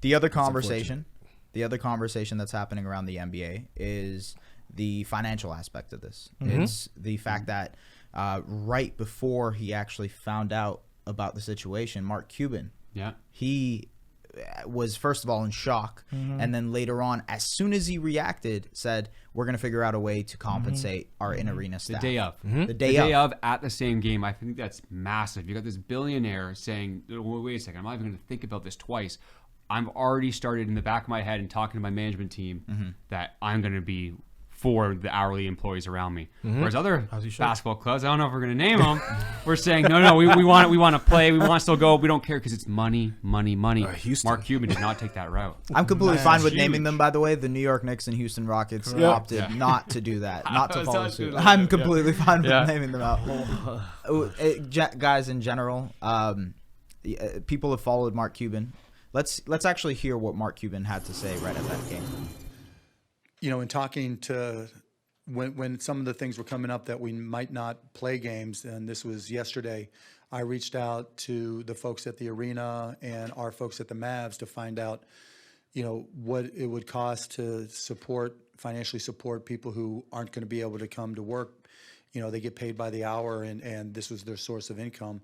The other conversation that's happening around the NBA is the financial aspect of this. It's the fact that right before he actually found out about the situation, Mark Cuban, he was first of all in shock, and then later on, as soon as he reacted, said, we're going to figure out a way to compensate our in-arena staff. The day of. The day of at the same game. I think that's massive. You got this billionaire saying, wait a second, I'm not even going to think about this twice. I've already started in the back of my head and talking to my management team that I'm going to be for the hourly employees around me. Whereas other basketball clubs, I don't know if we're going to name them, we're saying, no, we want to play. We want to still go. We don't care because it's money. Mark Cuban did not take that route. I'm completely fine with naming them, by the way. The New York Knicks and Houston Rockets opted not to do that, not to follow suit. I'm completely fine with naming them out. Guys, in general, people have followed Mark Cuban. Let's actually hear what Mark Cuban had to say right at that game. You know, in talking to when some of the things were coming up that we might not play games, and this was yesterday, I reached out to the folks at the arena and our folks at the Mavs to find out, you know, what it would cost to financially support people who aren't going to be able to come to work. You know, they get paid by the hour, and this was their source of income.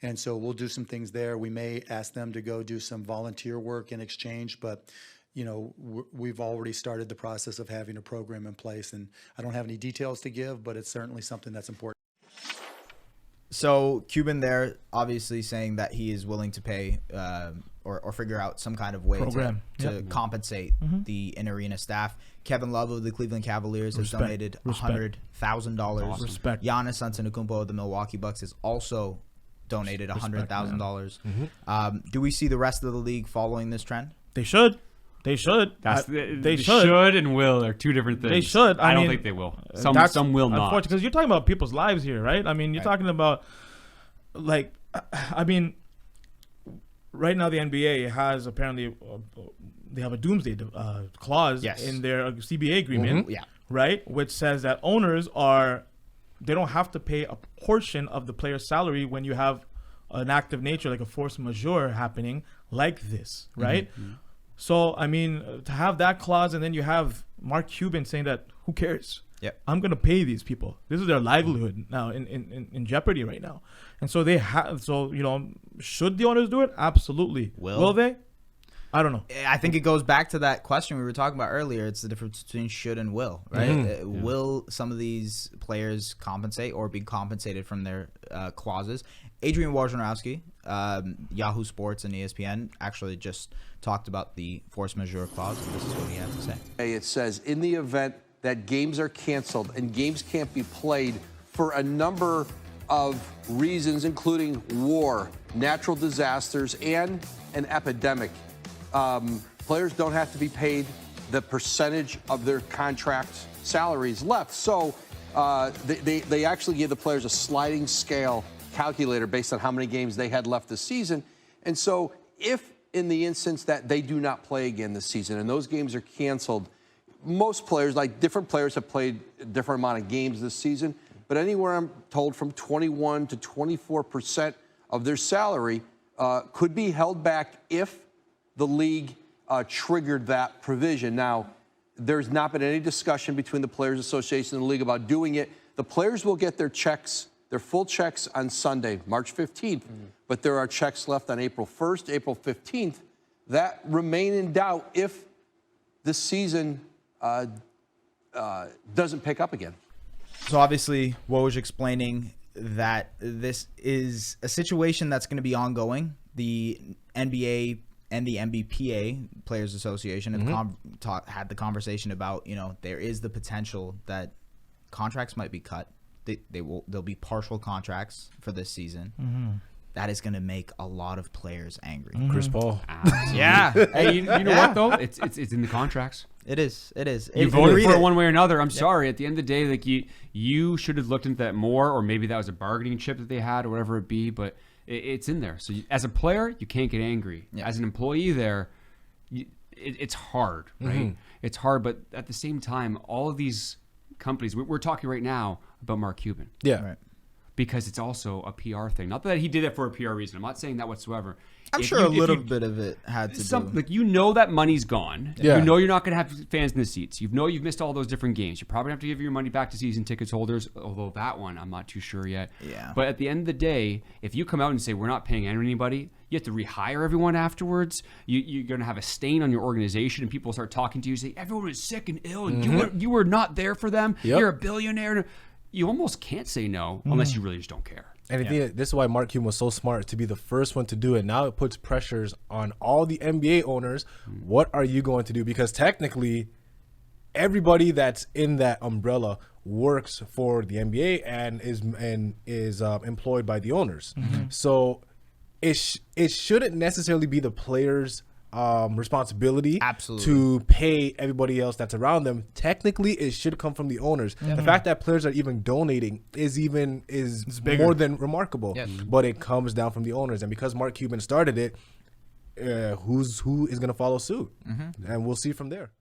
And so we'll do some things there. We may ask them to go do some volunteer work in exchange, but you know, we've already started the process of having a program in place, and I don't have any details to give, but it's certainly something that's important. So Cuban there obviously saying that he is willing to pay or figure out some kind of way to compensate the in-arena staff. Kevin Love of the Cleveland Cavaliers has donated $100,000. Giannis Antetokounmpo of the Milwaukee Bucks has also donated $100,000. Do we see the rest of the league following this trend? They should. They should. They should and will are two different things. They should. I don't think they will. Some will not. Because you're talking about people's lives here, right? I mean, you're talking about, like, I mean, right now the NBA has apparently, they have a doomsday clause in their CBA agreement, right? Which says that owners they don't have to pay a portion of the player's salary when you have an act of nature, like a force majeure happening like this, right? So, I mean, to have that clause, and then you have Mark Cuban saying that, who cares? I'm going to pay these people. This is their livelihood now in jeopardy right now. And so you know, should the owners do it? Absolutely. Will they? I don't know. I think it goes back to that question we were talking about earlier. It's the difference between should and will, right? Will some of these players compensate or be compensated from their clauses? Adrian Wojnarowski, Yahoo Sports and ESPN actually just talked about the force majeure clause, and this is what he had to say. It says, in the event that games are canceled and games can't be played for a number of reasons, including war, natural disasters, and an epidemic, players don't have to be paid the percentage of their contract salaries left. So they actually gave the players a sliding scale calculator based on how many games they had left this season. And so if in the instance that they do not play again this season and those games are canceled, most players, like different players, have played a different amount of games this season, but anywhere I'm told from 21 to 24% of their salary could be held back if the league triggered that provision. Now, there's not been any discussion between the Players Association and the league about doing it. The players will get their checks, their full checks on Sunday, March 15th, but there are checks left on April 1st, April 15th that remain in doubt if the season doesn't pick up again. So obviously, Woj explaining that this is a situation that's going to be ongoing. The NBA and the NBPA, Players Association, have had the conversation about, you know, there is the potential that contracts might be cut. There'll be partial contracts for this season. That is going to make a lot of players angry. Chris Paul. Hey, you know what though? It's in the contracts. It is. You voted for it one way or another. I'm sorry. At the end of the day, like you should have looked into that more, or maybe that was a bargaining chip that they had, or whatever it be. But it's in there. So as a player, you can't get angry. As an employee, there, it's hard, right? It's hard, but at the same time, all of these companies, we're talking right now about Mark Cuban. Right. Because it's also a PR thing. Not that he did it for a PR reason. I'm not saying that whatsoever. I'm if sure you- a if little you- bit of it had to do. Like, you know that money's gone. Yeah. You know you're not going to have fans in the seats. You know you've missed all those different games. You probably have to give your money back to season tickets holders, although that one I'm not too sure yet. Yeah. But at the end of the day, if you come out and say we're not paying anybody, you have to rehire everyone afterwards. You're going to have a stain on your organization, and people start talking to you, say everyone was sick and ill, and you were not there for them. Yep. You're a billionaire. You almost can't say no unless you really just don't care. And I think this is why Mark Cuban was so smart to be the first one to do it. Now it puts pressures on all the NBA owners. What are you going to do? Because technically, everybody that's in that umbrella works for the NBA and is employed by the owners. So it shouldn't necessarily be the players' responsibility Absolutely. to pay everybody else that's around them. Technically, it should come from the owners. The fact that players are even donating is more than remarkable. Yes. But it comes down from the owners, and because Mark Cuban started it, who is going to follow suit? And we'll see from there.